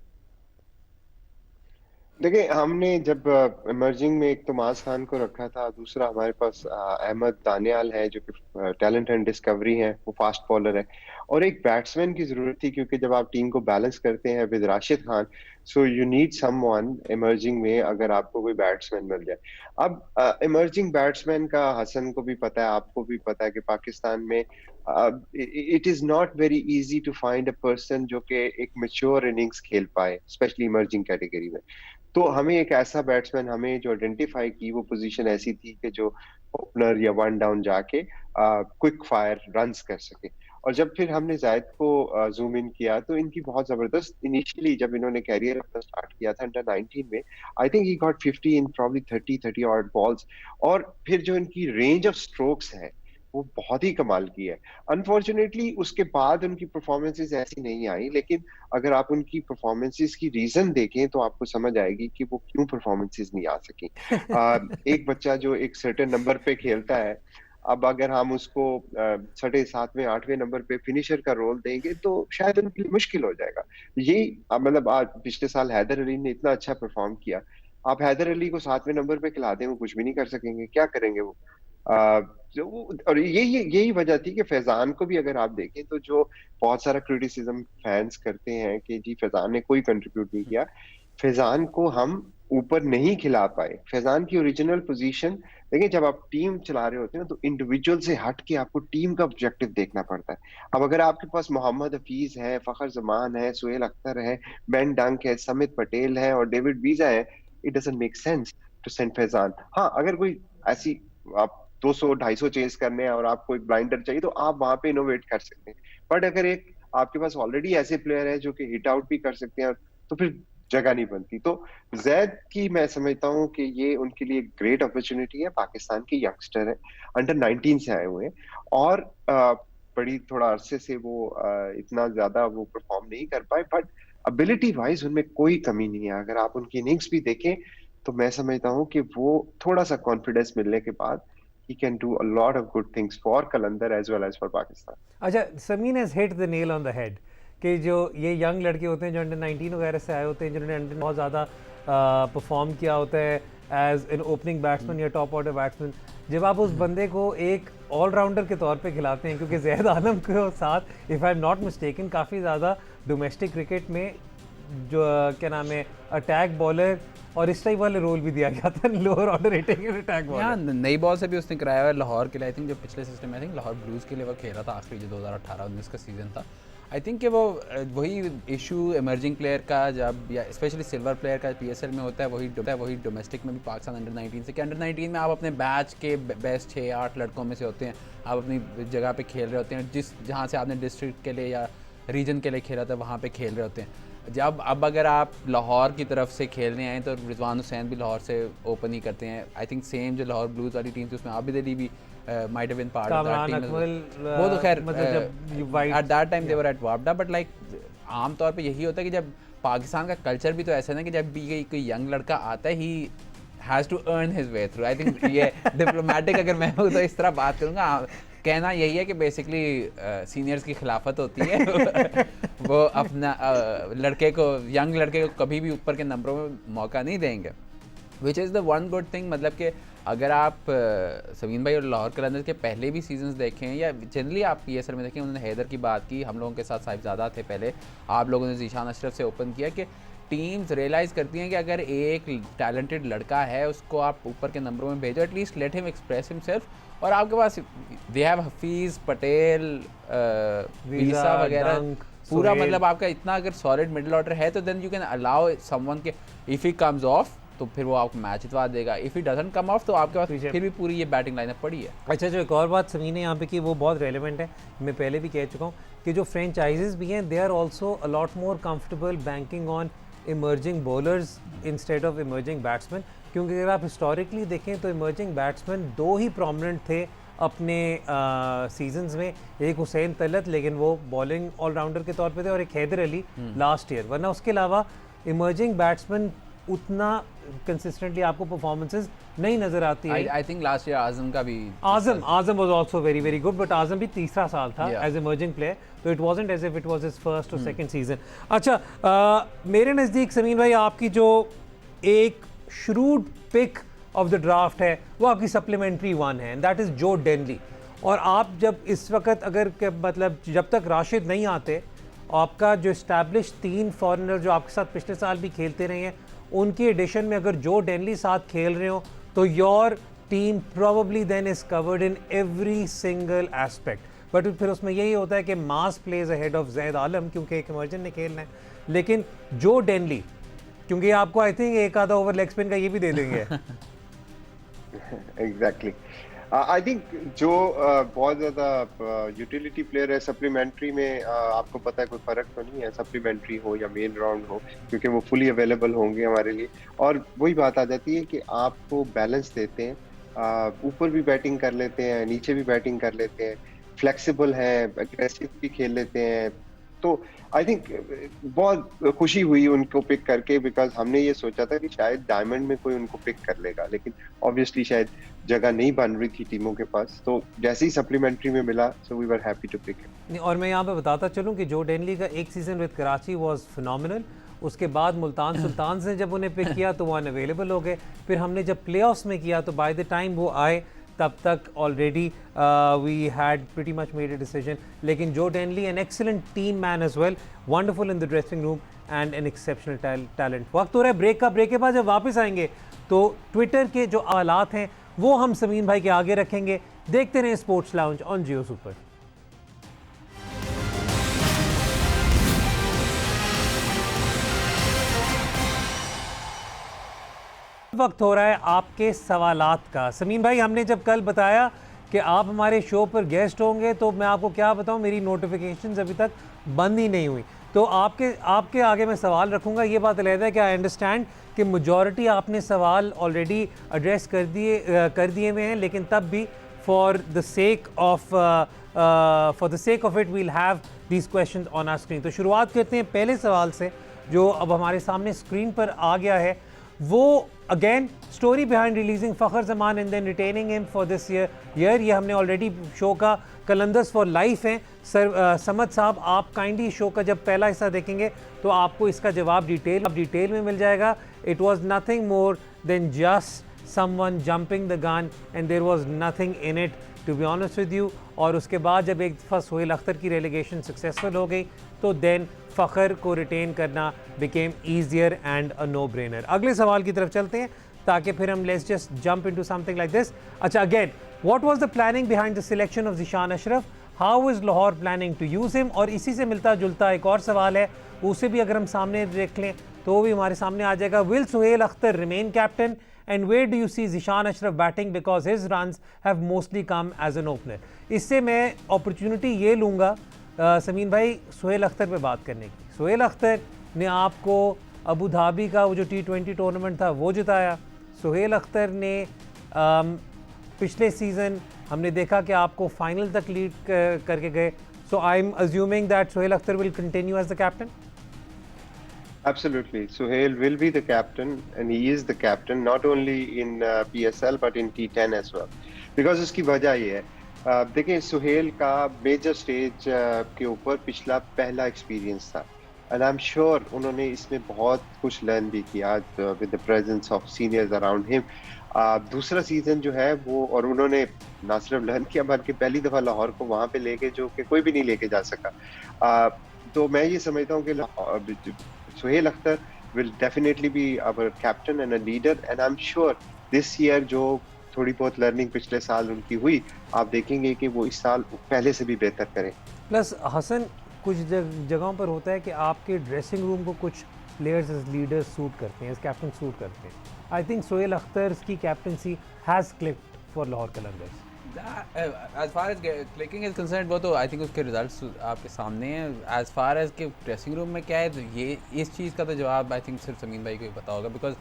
देखिए, हमने जब इमर्जिंग में एक तो माज खान को रखा था, दूसरा हमारे पास अहमद दानियाल है जो कि टैलेंट एंड डिस्कवरी है, वो फास्ट बॉलर है, और एक बैट्समैन की जरूरत थी क्योंकि जब आप टीम को बैलेंस करते हैं with Rashid Khan, so you need someone emerging में अगर आपको कोई बैट्समैन मिल जाए। अब इमर्जिंग बैट्समैन का हसन को भी पता है, आपको भी पता है कि पाकिस्तान में it is not very easy to find a person जो कि एक मैच्योर इनिंग्स खेल पाए, स्पेशली इमर्जिंग कैटेगरी में। तो हमें एक ऐसा बैट्समैन हमें जो आइडेंटिफाई की, वो पोजीशन ऐसी थी कि जो ओपनर या वन डाउन जाके क्विक फायर रन्स कर सके। और जब फिर हमने जायद को जूम इन किया तो इनकी बहुत जबरदस्त, इनिशियली जब इन्होंने कैरियर अपना स्टार्ट किया था अंडर 19 में, I think he got 50 in probably 30 odd balls, और फिर जो इनकी रेंज ऑफ स्ट्रोक्स है वो बहुत ही कमाल की है। अनफॉर्चुनेटली उसके बाद उनकी परफॉर्मेंसेस ऐसी नहीं आई, लेकिन अगर आप उनकी परफॉर्मेंसेस की रीजन देखें तो आपको समझ आएगी कि वो क्यों परफॉर्मेंसेस नहीं आ सकी। एक बच्चा जो एक सर्टेन नंबर पे खेलता है, अब अगर हम उसको 7वें 8वें नंबर पे फिनिशर का रोल देंगे तो शायद उनके लिए मुश्किल हो जाएगा। यही मतलब आज पिछले साल हैदर अली ने इतना अच्छा परफॉर्म किया, आप हैदर अली को 7वें नंबर पे खिला दें, वो कुछ भी नहीं कर सकेंगे, क्या करेंगे वो? और यही वजह थी कि फैजान को भी अगर आप देखें तो जो बहुत सारा क्रिटिसिज्म फैंस करते हैं कि जी फैजान ने कोई कंट्रीब्यूट नहीं किया, फैजान को हम ऊपर नहीं खिला पाए। फैजान की ओरिजिनल पोजीशन देखिए, जब आप टीम चला रहे होते हैं तो इंडिविजुअल से हट के आपको टीम का ऑब्जेक्टिव देखना पड़ता है। अब अगर आपके पास मोहम्मद हफीज है, फखर जमान है, सुहेल अख्तर है, बेन डंक है, समित पटेल है और डेविड वीजा है, it doesn't make sense to send Faizan. हाँ, अगर कोई ऐसी आप 200-250 चेस करने हैं और आपको एक ब्लाइंडर चाहिए तो आप वहां पे इनोवेट कर सकते हैं, बट अगर एक आपके पास ऑलरेडी ऐसे प्लेयर है जो कि हिट आउट भी कर सकते हैं तो फिर जगह नहीं बनती। तो जैद की मैं समझता हूँ कि ये उनके लिए ग्रेट अपॉर्चुनिटी है। पाकिस्तान के यंगस्टर है, अंडर 19 से आए हुए हैं, और बड़ी थोड़ा अरसे से वो इतना ज्यादा वो परफॉर्म नहीं कर पाए, बट एबिलिटी वाइज उनमें कोई कमी नहीं है। अगर आप उनकी इनिंग्स भी देखें तो मैं समझता हूँ कि वो थोड़ा सा कॉन्फिडेंस मिलने के बाद he can do a lot of good things for Qalandar as well as for Pakistan. अच्छा, Sameen has hit the nail on the head कि जो ये यंग लड़के होते हैं जो अंडर 19 वगैरह से आए होते हैं, जिन्होंने अंडर बहुत ज़्यादा परफॉर्म किया होता है एज एन ओपनिंग बैट्समैन या टॉप ऑर्डर बैट्समैन, जब आप उस बंदे को एक ऑलराउंडर के तौर पे खिलाते हैं, क्योंकि जैद आलम के साथ if I am not mistaken काफ़ी ज़्यादा डोमेस्टिक क्रिकेट में जो क्या नाम है अटैक बॉलर और इस टाइप वाले रोल भी दिया गया था, lower order hitting attack bowler. हाँ, नई बॉल से भी उसने कराया हुआ है लाहौर के लिए। आई थिंक जो पिछले सिस्टम में आई थिंक लाहौर ब्लूज़ के लिए वो खेला था, आखिरी जो 2018-19 का सीज़न था। आई थिंक कि वो वही इशू इमर्जिंग प्लेयर का जब या स्पेशली सिल्वर प्लेयर का PSL में होता है, वही डोमेस्टिक में भी पाकिस्तान अंडर 19 से कि अंडर 19 में आप अपने बैच के बेस्ट 6-8 लड़कों में से होते हैं, आप अपनी जगह पे खेल रहे होते हैं, जहाँ से आपने डिस्ट्रिक्ट के लिए या रीजन के लिए खेला था वहाँ पे खेल रहे होते हैं। जब अब अगर आप लाहौर की तरफ से खेलने आए तो रिजवान हुसैन भी लाहौर से ओपन ही करते हैं। आई थिंक सेम जो लाहौर ब्लूज़ वाली टीम थी उसमें आबिद अली भी might have been part of that team. वो तो खैर at that time they were at वापडा, बट लाइक आम तौर पे यही होता है कि जब पाकिस्तान का कल्चर भी तो ऐसा है ना कि जब भी कोई यंग लड़का आता है he has to earn his way through. I think ये डिप्लोमेटिक अगर मैं हूँ तो इस तरह बात करूँगा, कहना यही है कि बेसिकली सीनियर्स की खिलाफत होती है वो अपना लड़के को, यंग लड़के को कभी भी ऊपर के नंबरों में मौका नहीं देंगे, which is the one good thing. मतलब कि अगर आप समीन भाई और लाहौर कलंदर्स के पहले भी सीजन्स देखें या जनरली आप PSL में देखें, उन्होंने हैदर की बात की, हम लोगों के साथ साहिबजादा थे पहले, आप लोगों ने ज़ीशान अशरफ से ओपन किया कि टीम्स रियलाइज़ करती हैं कि अगर एक टैलेंटेड लड़का है उसको आप ऊपर के नंबरों में भेजो, at least let him express himself, और आपके पास दे हैव हफीज़ पटेल वीसा वगैरह पूरा, मतलब आपका इतना अगर सॉलिड मिडिल ऑर्डर है तो then you can allow someone के इफ़ ही कम्स ऑफ तो फिर वो आपको मैच जितवा देगा, if he doesn't come off तो आपके पास फिर भी पूरी ये बैटिंग लाइनअप पड़ी है। अच्छा, जो एक और बात समीन ने यहाँ पे की वो बहुत रेलिवेंट है, मैं पहले भी कह चुका हूँ कि जो फ्रेंचाइजेज भी हैं they are also a lot more comfortable banking on emerging bowlers instead of emerging batsman, क्योंकि अगर आप हिस्टोरिकली देखें तो इमर्जिंग बैट्समैन दो ही प्रोमिनेंट थे अपने सीजन्स में, एक हुसैन तलत लेकिन वो बॉलिंग ऑलराउंडर के तौर पे थे, और एक हैदर अली लास्ट ईयर, वरना उसके अलावा इमर्जिंग बैट्समैन उतना कंसिस्टेंटली आपको परफॉर्मेंसेस नहीं नजर आती है। I think last year Azam का भी, Azam was also very very good, but Azam भी तीसरा साल था Yeah. एज इमर्जिंग प्लेयर, तो it wasn't as if it was his first और सेकंड सीजन। अच्छा, मेरे नज़दीक समीन भाई आपकी जो एक shrewd pick of the draft है वो आपकी सप्लीमेंट्री वन है, एंड दैट इज़ जो डेनली। और आप जब इस वक्त अगर मतलब जब तक राशिद नहीं आते, आपका जो इस्टेब्लिश 3 फॉरेनर जो आपके साथ पिछले साल भी खेलते रहे हैं उनकी एडिशन में अगर जो डेनली साथ खेल रहे हो तो your team probably then is covered in every single aspect. But फिर उसमें यही होता है कि Maaz plays ahead of Zaid Alam, क्योंकि एक इमर्जन ने खेलना है, लेकिन जो डेनली, क्योंकि आपको आई थिंक एक आधा ओवर लेग स्पिन का ये भी दे देंगे। एग्जैक्टली, आई थिंक जो बहुत ज़्यादा यूटिलिटी प्लेयर है सप्लीमेंट्री में, आपको पता है कोई फ़र्क तो नहीं है सप्लीमेंट्री हो या मेन राउंड हो, क्योंकि वो फुली अवेलेबल होंगे हमारे लिए। और वही बात आ जाती है कि आपको बैलेंस देते हैं, ऊपर भी बैटिंग कर लेते हैं, नीचे भी बैटिंग कर लेते हैं, फ्लेक्सिबल है, एग्रेसिव भी खेल लेते हैं। तो आई थिंक बहुत खुशी हुई उनको पिक करके, बिकॉज हमने ये सोचा था कि शायद डायमंड में कोई उनको पिक कर लेगा, लेकिन ऑब्वियसली शायद जगह नहीं बन रही थी टीमों के पास, तो जैसे ही सप्लीमेंट्री में मिला so we were happy to pick him. और मैं यहाँ पे बताता चलूँ कि जो डेनली का एक season with Karachi was phenomenal, उसके बाद मुल्तान सुल्तान ने जब उन्हें पिक किया तो वो अनअवेलेबल हो गए, फिर हमने जब प्लेऑफ्स में किया तो बाय द टाइम वो आए तब तक already we had pretty much made a decision. लेकिन जो Denly an excellent team man as well, wonderful in the dressing room and an exceptional talent. वक्त हो रहा है ब्रेक का, ब्रेक के बाद जब वापस आएंगे तो ट्विटर के जो हालात हैं वो हम समीन भाई के आगे रखेंगे। देखते रहें sports lounge on Jio super. वक्त हो रहा है आपके सवालात का। समीन भाई, हमने जब कल बताया कि आप हमारे शो पर गेस्ट होंगे तो मैं आपको क्या बताऊं, मेरी नोटिफिकेशंस अभी तक बंद ही नहीं हुई, तो आपके आगे मैं सवाल रखूंगा। ये बात अलग है कि आई अंडरस्टैंड कि मेजॉरिटी आपने सवाल ऑलरेडी एड्रेस कर दिए हुए हैं, लेकिन तब भी for the sake of it we'll have these questions on our screen. तो शुरुआत करते हैं पहले सवाल से जो अब हमारे सामने स्क्रीन पर आ गया है। वो again story behind releasing Fakhar Zaman and then retaining him for this year, ये हमने ऑलरेडी शो का कलंदर्स फॉर लाइफ हैं। सर समद साहब, आप काइंडली शो का जब पहला हिस्सा देखेंगे तो आपको इसका जवाब डिटेल में मिल जाएगा। It was nothing more than just someone jumping the gun and there was nothing in it, to be honest with you. और उसके बाद जब एक दफ़ा सोहेल अख्तर की रेलीगेशन सक्सेसफुल हो गई तो देन फ़खर को रिटेन करना became easier and a no brainer. अगले सवाल की तरफ चलते हैं ताकि फिर हम let's just jump into something like this. अच्छा, again what was the planning behind the selection of Zeeshan Ashraf, how is Lahore planning to use him? और इसी से मिलता जुलता एक और सवाल है, उसे भी अगर हम सामने देख लें तो वो भी हमारे सामने आ जाएगा। Will Sohail Akhtar remain captain and where do you see Zeeshan Ashraf batting because his runs have mostly come as an opener? इससे मैं अपॉर्चुनिटी ये लूँगा समीन भाई सोहेल अख्तर पे बात करने की। सोहेल अख्तर ने आपको अबू धाबी का वो जो T20 टूर्नामेंट था वो जिताया। सोहेल अख्तर ने पिछले सीज़न हमने देखा कि आपको फाइनल तक लीड करके गए। So I am assuming that Sohail Akhtar will continue as the captain. Absolutely, Sohail will be the captain, and he is the captain not only in PSL but in T10 as well. Because उसकी वजह ये है, देखिए सुहेल का major stage के ऊपर पिछला पहला एक्सपीरियंस था, एंड आई एम श्योर उन्होंने इसमें बहुत कुछ लर्न भी किया with the presence of seniors around him. दूसरा सीजन जो है वो, और उन्होंने ना सिर्फ लर्न किया बल्कि पहली दफ़ा लाहौर को वहाँ पे लेके जो कि कोई भी नहीं लेके जा सका। तो मैं ये समझता हूँ कि Sohail Akhtar will definitely be our captain and a leader, and I'm sure this year जो थोड़ी बहुत लर्निंग पिछले साल उनकी हुई, आप देखेंगे कि वो इस साल पहले से भी बेहतर करें। प्लस हसन, कुछ जगहों पर होता है कि आपके ड्रेसिंग रूम को कुछ प्लेयर्स एज लीडर्स सूट करते हैं, एज कैप्टन सूट करते हैं। आई थिंक सोहेल अख्तर की captaincy has clicked for Lahore Qalandars. As far as clicking is concern, वो तो आई थिंक उसके रिजल्ट्स आपके सामने हैं. एज फार एज के ड्रेसिंग रूम में क्या है, तो ये इस चीज़ का तो जवाब आई थिंक सिर्फ समीन भाई को ही पता होगा, बिकॉज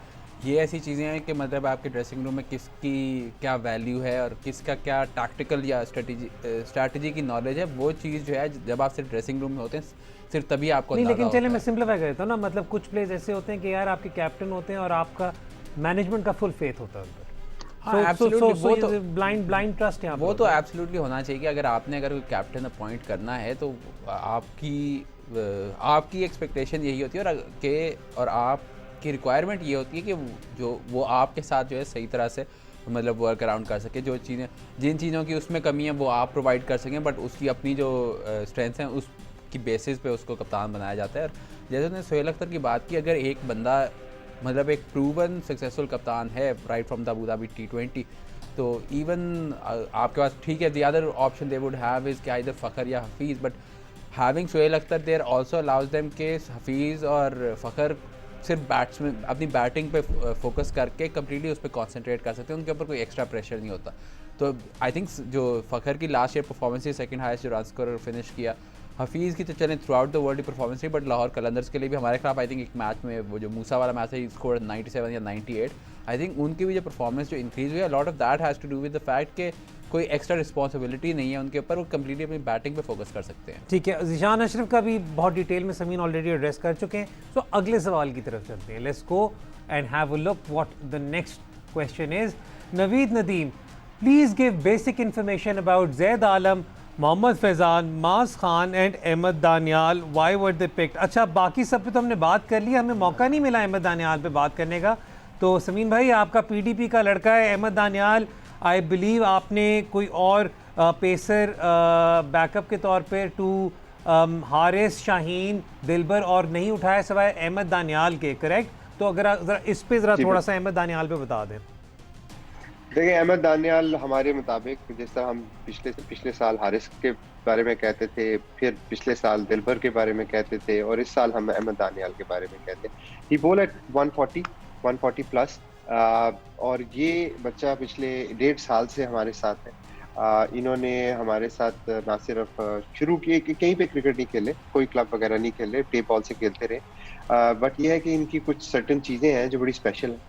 ये ऐसी चीज़ें हैं कि मतलब आपके ड्रेसिंग रूम में किसकी क्या वैल्यू है और किसका क्या टैक्टिकल या स्ट्रैटेजी की नॉलेज है, वो चीज़ जो है जब आप सिर्फ ड्रेसिंग रूम में होते हैं सिर्फ तभी आपको नहीं, अंदाजा लेकिन चले होता मैं है. सिंपलीफाई कर देता हूँ ना, मतलब कुछ प्लेयर्स ऐसे होते हैं कि यार आपके कैप्टन होते हैं और आपका मैनेजमेंट का फुल फेथ होता है उन पर. हाँ, absolutely, वो तो ब्लाइंड ट्रस्ट यहाँ वो तो एब्सोल्युटली होना चाहिए कि अगर कोई कैप्टन अपॉइंट करना है तो आपकी एक्सपेक्टेशन यही होती है और आपकी रिक्वायरमेंट ये होती है कि जो वो आपके साथ जो है सही तरह से मतलब वर्क अराउंड कर सके, जो चीज़ें जिन चीज़ों की उसमें कमी है वो आप प्रोवाइड कर सकें, बट उसकी अपनी जो स्ट्रेंथ्स हैं उसकी बेसिस पे उसको कप्तान बनाया जाता है. और जैसे उसने सोहेल अख्तर की बात की, अगर एक बंदा मतलब एक प्रूवन सक्सेसफुल कप्तान है right from the Abu Dhabi T20, तो इवन आपके पास ठीक है, the other option they would have is कि आइदर फ़खर या Hafeez, but having Sohail Akhtar there also allows them के हफीज़ और फ़खर सिर्फ बैट्समैन अपनी बैटिंग पे फोकस करके कम्प्लीटली उस पर कॉन्सेंट्रेट कर सकते हैं, उनके ऊपर कोई एक्स्ट्रा प्रेशर नहीं होता. तो आई थिंक जो फ़खर की लास्ट ईयर परफॉर्मेंस थी, सेकंड हाईएस्ट जो रन स्कोरर फिनिश किया, हफीज़ की तो चलें through out the world performance रही, बट लाहौर कलंदर्स के लिए भी हमारे खिलाफ आई थिंक एक मैच में वो जो मूसा वाला मैच है स्कोर 97 या 98, आई थिंक उनकी भी जो परफॉर्मेंस जो इंक्रीज़ हुई है, lot of that has to do with the fact कि कोई एक्स्ट्रा रिस्पॉन्सिबिलिटी नहीं है उनके ऊपर, वो कम्प्लीटली अपनी बैटिंग पे फोकस कर सकते हैं. ठीक है, ज़िशान अशरफ का भी बहुत डिटेल में समीन ऑलरेडी एड्रेस कर चुके हैं. सो अगले सवाल की तरफ चलते हैं. Let's go and have a look what the next question is. Naveed Nadeem, please give basic information about Zaid Alam, Mohammad Faizan, Maaz Khan and Ahmad Daniyal. Why were they picked? अच्छा, बाकी सब पे तो हमने बात कर ली, हमें मौका नहीं मिला अहमद दानियाल पे बात करने का. तो समीन भाई, आपका पीडीपी का लड़का है अहमद दानियाल. आई बिलीव आपने कोई और पेसर बैकअप के तौर पे टू हारिस, शाहीन, दिलबर और नहीं उठाया सिवाय अहमद दानियाल के, करेक्ट? तो अगर ज़रा इस पे ज़रा थोड़ा सा अहमद दानियाल पे बता दें. देखिए, अहमद दानियाल हमारे मुताबिक जिस तरह हम पिछले साल हारिस के बारे में कहते थे, फिर पिछले साल दिलबर के बारे में कहते थे, और इस साल हम अहमद दानियाल के बारे में कहते हैं. ही बॉल एट 140 प्लस, और ये बच्चा पिछले 1.5 साल से हमारे साथ है. इन्होंने हमारे साथ ना सिर्फ शुरू किए कि कहीं पे क्रिकेट नहीं खेले, कोई क्लब वगैरह नहीं खेले, टेप बॉल से खेलते रहे, बट ये है कि इनकी कुछ सर्टेन चीज़ें हैं जो बड़ी स्पेशल है.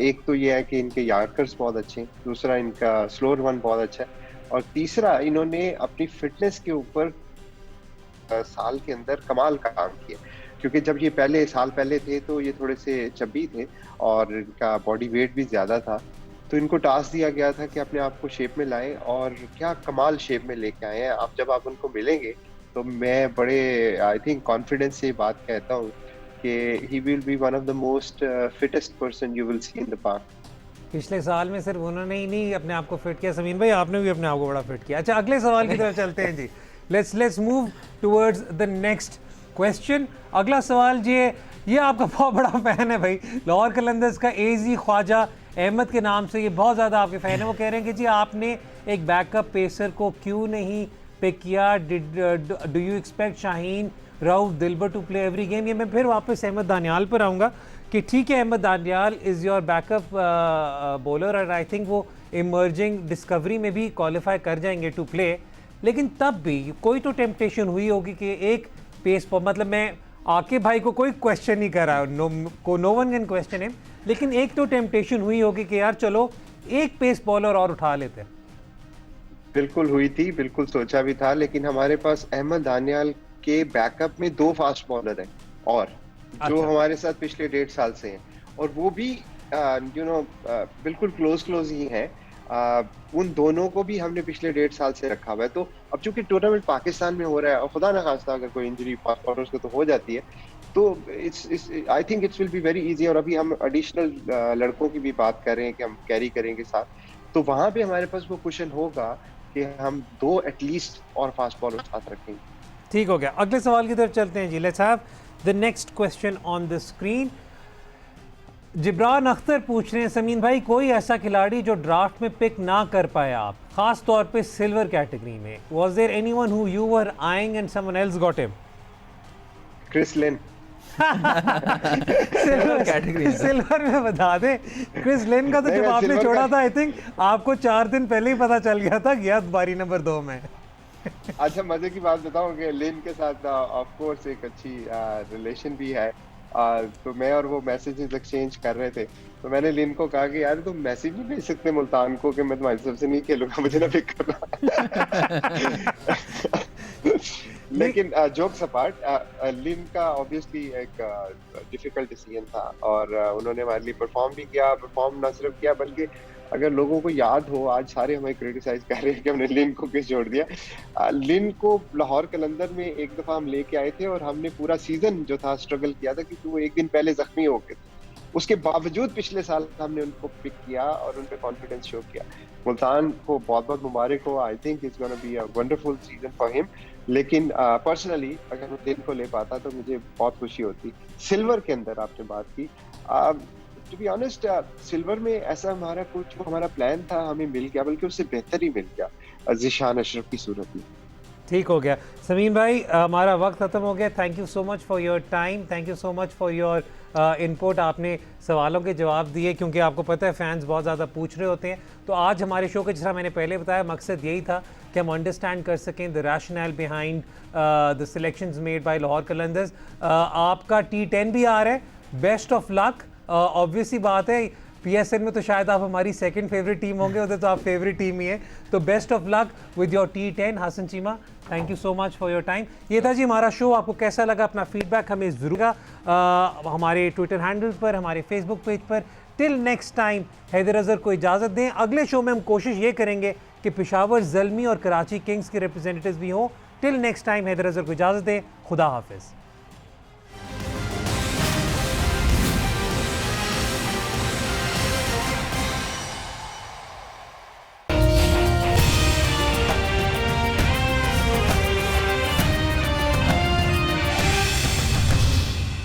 एक तो ये है कि इनके यार्कर्स बहुत अच्छे हैं, दूसरा इनका स्लोअर वन बहुत अच्छा है, और तीसरा इन्होंने अपनी फिटनेस के ऊपर साल के अंदर कमाल का काम किया. क्योंकि जब ये साल पहले थे तो ये थोड़े से चब्बी थे और इनका बॉडी वेट भी ज़्यादा था, तो इनको टास्क दिया गया था कि अपने आप को शेप में लाएं, और क्या कमाल शेप में लेके आए हैं. जब आप उनको मिलेंगे तो मैं बड़े आई थिंक कॉन्फिडेंस से बात कहता हूँ कि he will be one of the most fittest person you will see in the park. पिछले साल में सिर्फ उन्होंने ही नहीं अपने आप को फिट किया, समीन भाई आपने भी अपने आप को बड़ा फिट किया. अच्छा, अगले सवाल की तरफ चलते हैं जी. Let's move towards the next question. अगला सवाल ये आपका बहुत बड़ा फैन है भाई, लाहौर कलंदर्स का एजी ख्वाजा अहमद के नाम से ये बहुत ज़्यादा आपके फ़ैन है. वो कह रहे हैं कि जी आपने एक बैकअप पेसर को क्यों नहीं पिक किया? Do you expect Shaheen, Rauf, Dilbar to play every game? ये मैं फिर वापस अहमद दानियाल पर आऊँगा कि ठीक है, Ahmad Daniyal is your backup bowler और आई थिंक वो इमर्जिंग डिस्कवरी में भी क्वालिफाई कर जाएंगे टू प्ले, लेकिन तब भी कोई तो टेम्पटेशन हुई होगी कि एक पेस पर, मतलब मैं आके भाई को कोई क्वेश्चन नहीं कर रहा, no one can question him, लेकिन एक तो टेम्पटेशन हुई होगी कि यार चलो एक पेस बॉलर और उठा लेते हैं. बिल्कुल हुई थी, बिल्कुल सोचा भी था, लेकिन हमारे पास अहमद दानियाल के बैकअप में 2 फास्ट बॉलर हैं और जो हमारे साथ पिछले 1.5 साल से हैं, और वो भी बिल्कुल क्लोज ही हैं. उन दोनों को भी हमने पिछले 1.5 साल से रखा हुआ है. तो अब चूंकि टूर्नामेंट पाकिस्तान में हो रहा है और खुदा न खास्ता अगर कोई इंजरी फास्ट बॉलर्स को तो हो जाती है, तो I think it's will be very easy. और अभी हम एडिशनल लड़कों की भी बात कर रहे हैं कि हम कैरी करेंगे साथ, तो वहां पे हमारे पास वो कुशन होगा कि हम 2 एटलीस्ट और फास्ट बॉलर साथ रखेंगे. ठीक हो गया. अगले सवाल की तरफ चलते हैं जी. Let's have the next question on the screen. Jibran Akhtar पूछ रहे हैं, समीन भाई कोई ऐसा खिलाड़ी जो ड्राफ्ट में पिक ना कर पाए आप, खास तौर पे सिल्वर कैटेगरी में? Was there anyone who you were eyeing and someone else got him? Chris Lynn. Category silver में बता दे। क्रिस लिन का तो नहीं, जब मैं आपने silver छोड़ा का- था आई थिंक आपको 4 दिन पहले ही पता चल गया था गया बारी नंबर 2 में। अच्छा, मजे की बात बताऊं कि लिन के साथ ऑफ कोर्स एक अच्छी रिलेशन भी है। तो मैं और वो मैसेजेस एक्सचेंज कर रहे थे, तो मैंने लिन को कहा कि यार तुम मैसेज नहीं भेज सकते मुल्तान को कि मैं तुम्हारी तरफ से नहीं खेलूंगा, मुझे ना पिक करना। लेकिन जोक्स अपार्ट, लिन का ऑब्वियसली एक डिफिकल्ट डिसीजन था और उन्होंने हमारे लिए परफॉर्म भी किया। परफॉर्म ना सिर्फ किया बल्कि अगर लोगों को याद हो, आज सारे हमें क्रिटिसाइज कर रहे हैं कि हमने लिन को किस छोड़ दिया। लिन को लाहौर कलंदर में एक दफा हम लेके आए थे और हमने पूरा सीजन जो था स्ट्रगल किया था क्योंकि वो एक दिन पहले जख्मी हो गए थे। उसके बावजूद पिछले साल हमने उनको पिक किया और उन पे कॉन्फिडेंस शो किया। मुल्तान को बहुत बहुत मुबारक हो। I think it's gonna be a wonderful season for him. लेकिन पर्सनली अगर मैं लिन को ले पाता तो मुझे बहुत खुशी होती। सिल्वर के अंदर आपने बात की, टू बी ऑनेस्ट सिल्वर में ऐसा हमारा कुछ हमारा प्लान था हमें मिल गया, बल्कि उससे बेहतर ही मिल गया ज़ीशान अशरफ की सूरत में। ठीक हो गया। समीन भाई हमारा वक्त ख़त्म हो गया। Thank you so much for your time, thank you so much for your input. आपने सवालों के जवाब दिए क्योंकि आपको पता है फैंस बहुत ज़्यादा पूछ रहे होते हैं। तो आज हमारे शो के जिस तरह मैंने पहले बताया मकसद यही था कि हम अंडरस्टैंड कर सकें the rational behind the selections made by Lahore Qalandars. आपका T10 भी आ रहा है, बेस्ट ऑफ लक। ऑब्वियसली बात है PSL में तो शायद आप हमारी सेकंड फेवरेट टीम होंगे, उधर तो आप फेवरेट टीम ही है। तो best of luck with your T10। Hasan Cheema, thank you so much for your time. ये था जी हमारा शो। आपको कैसा लगा अपना फीडबैक हमें ज़रूर हमारे ट्विटर हैंडल पर, हमारे फेसबुक पेज पर। Till next time Haider Azhar को इजाज़त दें। अगले शो में हम कोशिश ये करेंगे कि पेशावर ज़ल्मी और कराची किंग्स के रिप्रेजेंटेटिव्स भी हों। Till next time Haider Azhar को इजाज़त दें। खुदा हाफिज़।